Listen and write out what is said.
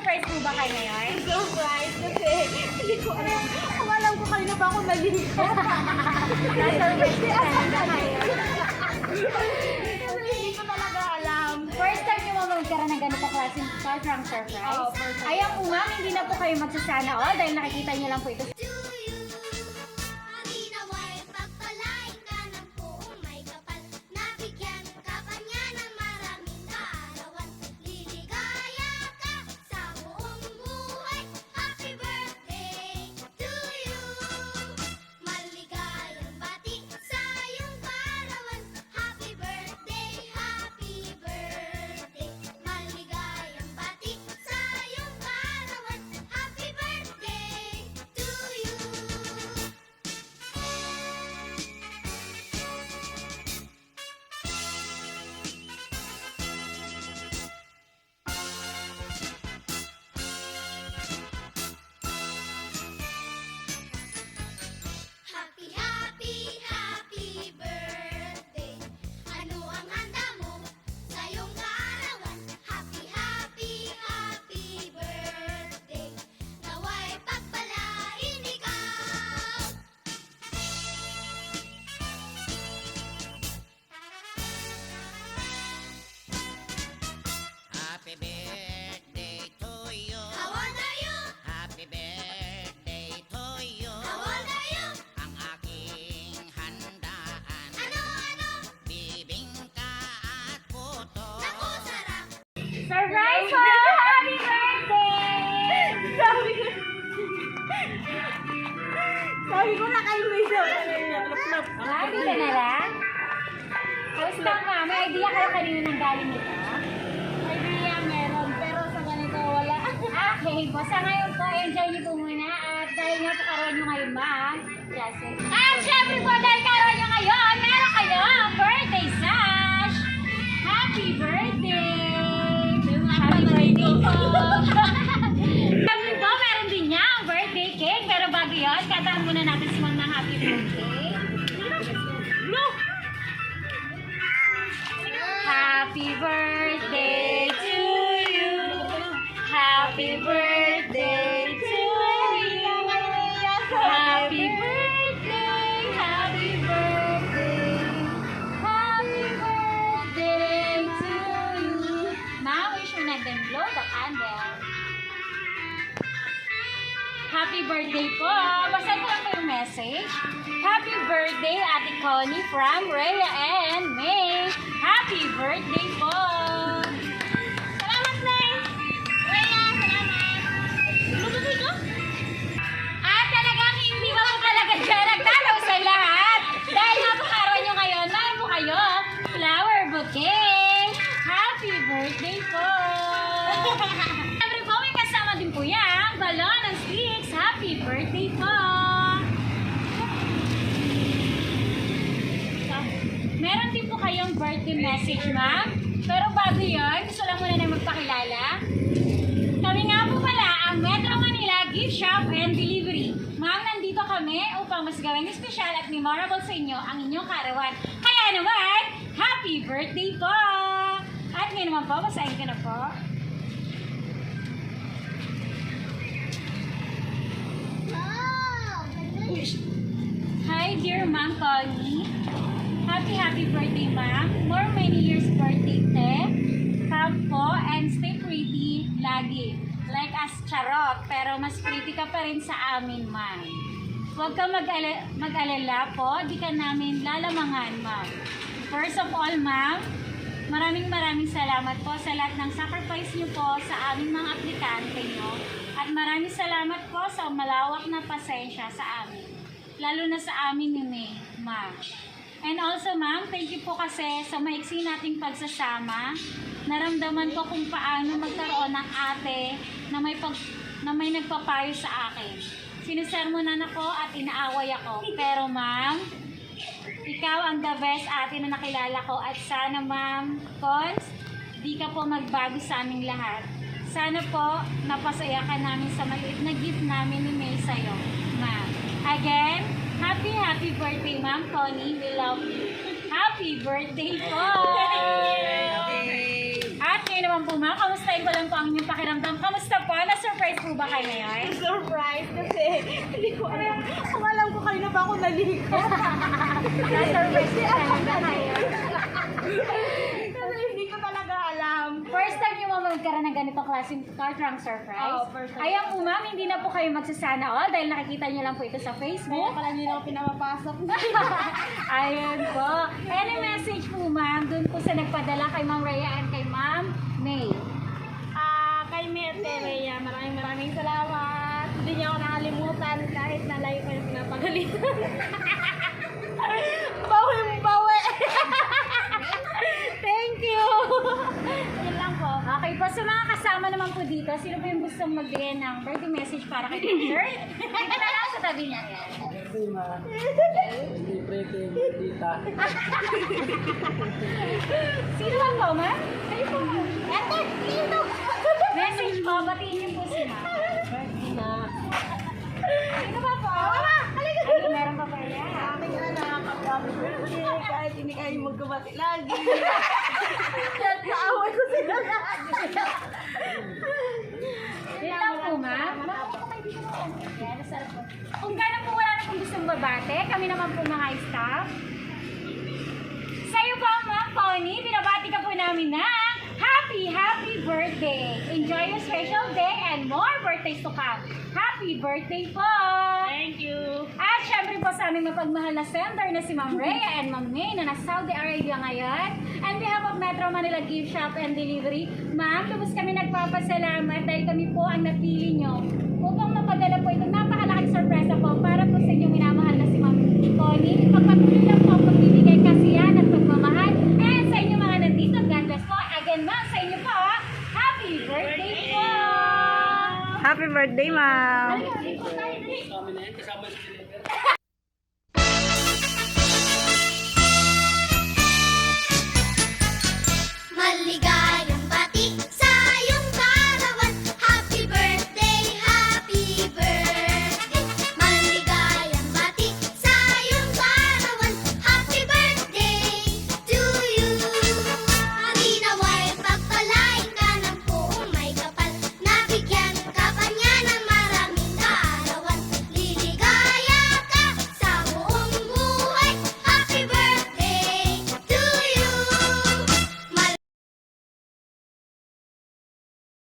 na-surprise po ba kayo ngayon? Surprise kasi hindi ko alam. Alam ko kanina pa ako naligo. Na-surprise po talaga kayo. Kasi hindi ko talaga alam. First time nyo magkaroon ng ganito klaseng prank surprise? Oo, first time. Ayan po ma'am, hindi na po kayo magsasana all dahil nakikita nyo lang po ito. Surprise po! Happy birthday! Sabi ko na kayo may show. Happy ka na lang? Kamusta ka? May idea kayo kanina nang galing ito? Idea meron, pero sa ganito wala. Okay po, sa ngayon po, enjoy niyo po muna at dahil nga po karoon nyo ngayon ma'am. Yes. At syempre po, dahil karoon nyo ngayon, meron kayo birthday sash! Happy birthday! Happy birthday po! Syempre po, meron din niya ang birthday cake. Pero bago yun, kataan muna natin si ma'am ng happy birthday. No! Happy birthday to you. Happy birthday to you. Happy birthday, happy birthday. Happy birthday to you. Now we should not then blow the candle. Happy birthday po. Basahin ko lang po yung message. Happy birthday, Ate Connie from Rhea and May. Happy birthday po. Salamat, Nay. Rhea, salamat. Lutuloy ko? At talagang hindi ba po talaga dyan nagtataw sa lahat? Dahil napakaroon nyo ngayon, meron po kayo flower bouquet. Happy birthday po. Siyempre po, may kasama din po yan. Balon and sticks. Happy birthday po. Meron din po kayong birthday message, ma'am. Pero bago yun, gusto lang muna na magpakilala. Kami nga po pala ang Metro Manila Gift Shop and Delivery. Ma'am, nandito kami upang mas gawing espesyal at memorable sa inyo ang inyong karawan. Kaya naman, happy birthday po! At ngayon naman po, masahin ka na po. Hi, dear Ma'am Connie. Happy birthday, ma'am. More many years birthday, te. Come po and stay pretty lagi. Like us, charot. Pero mas pretty ka pa rin sa amin, ma'am. Huwag ka mag-alala po. Di ka namin lalamangan, ma'am. First of all, ma'am, maraming salamat po sa lahat ng sacrifice niyo po sa aming mga aplikante niyo. At maraming salamat po sa malawak na pasensya sa amin. Lalo na sa amin ni May, ma'am. And also, ma'am, thank you po kasi sa maiksi nating pagsasama. Naramdaman ko kung paano magkaroon ng ate na may nagpapayo sa akin. Sinusermonan ako at inaaway ako. Pero, ma'am, ikaw ang the best ate na nakilala ko. At sana, ma'am, Cons, di ka po magbago sa aming lahat. Sana po, napasaya ka namin sa maliit na gift namin ni May sa'yo, ma'am. Again, happy birthday, Ma'am Connie. We love you. Happy birthday po! At ngayon naman po, ma'am, kamustahin ko lang po ang inyong pakiramdam. Kamusta po? po ba kayo ngayon? Surprise kasi hindi ko alam. Ang alam ko kanina ba ako naligo? Na-surprise ka talaga ngayon. Kasi hindi ko talaga alam. First time yung mama magkaroon ng ganitong klaseng car trunk surprise. Oo, first time. Ayan po ma'am, hindi na po kayo magsasana all dahil nakikita niyo lang po ito sa Kaya Facebook. pala hindi na ako pinapapasok. Ayun po. Any message po ma'am dun po sa nagpadala kay Ma'am Rhea and kay Ma'am May? Kay Mete Rhea, maraming salamat. Hindi niya ako nakalimutan kahit nalayo kayo pinapagalitan. Bawi. Thank you. Yun lang po. Okay po, sa mga kasama naman po dito, sino po yung gustong magbigay ng birthday message para kay Peter? Dito na lang sa tabi niya. Birthday ma. Hindi pretty, tita. Sino ba po, ma'am? Kayo po. Ate, sino? Message po, batiin niyo po si ma'am. Birthday na. Sino ba po? Ay, meron pa ba yan? Aking anak, happy birthday. Kahit hindi kayo magkabati lagi. Kahit kaaway ko sila lagi. Yun lang po, ma'am. Yan, sarap po. Kung gano'n po wala na pong gustong babate, kami naman po mga staff. Sa iyo po, ma'am Connie, binabati ka po namin na happy birthday! Enjoy your special day and more birthdays to come. Happy birthday po! Thank you. At syempre po sa aming mapagmahal na sender na si Ma'am Rhea and Ma'am May na nasa Saudi Arabia ngayon. On behalf of Metro Manila Gift Shop and Delivery, Ma'am, lubos kami nagpapasalamat dahil kami po ang napili nyo upang mapadala po itong napakalaking sorpresa po para po sa inyong minamahal na si Ma'am Connie. Pagpatuloy lang po ang pagbibigay kasiyan at pagmamahal. And sa inyo mga nandito, God bless po. Again, Ma'am, sa inyo po, happy birthday po! Happy birthday, ma'am. Dito tayo, dali. Kami na yan, kasama si Deliver.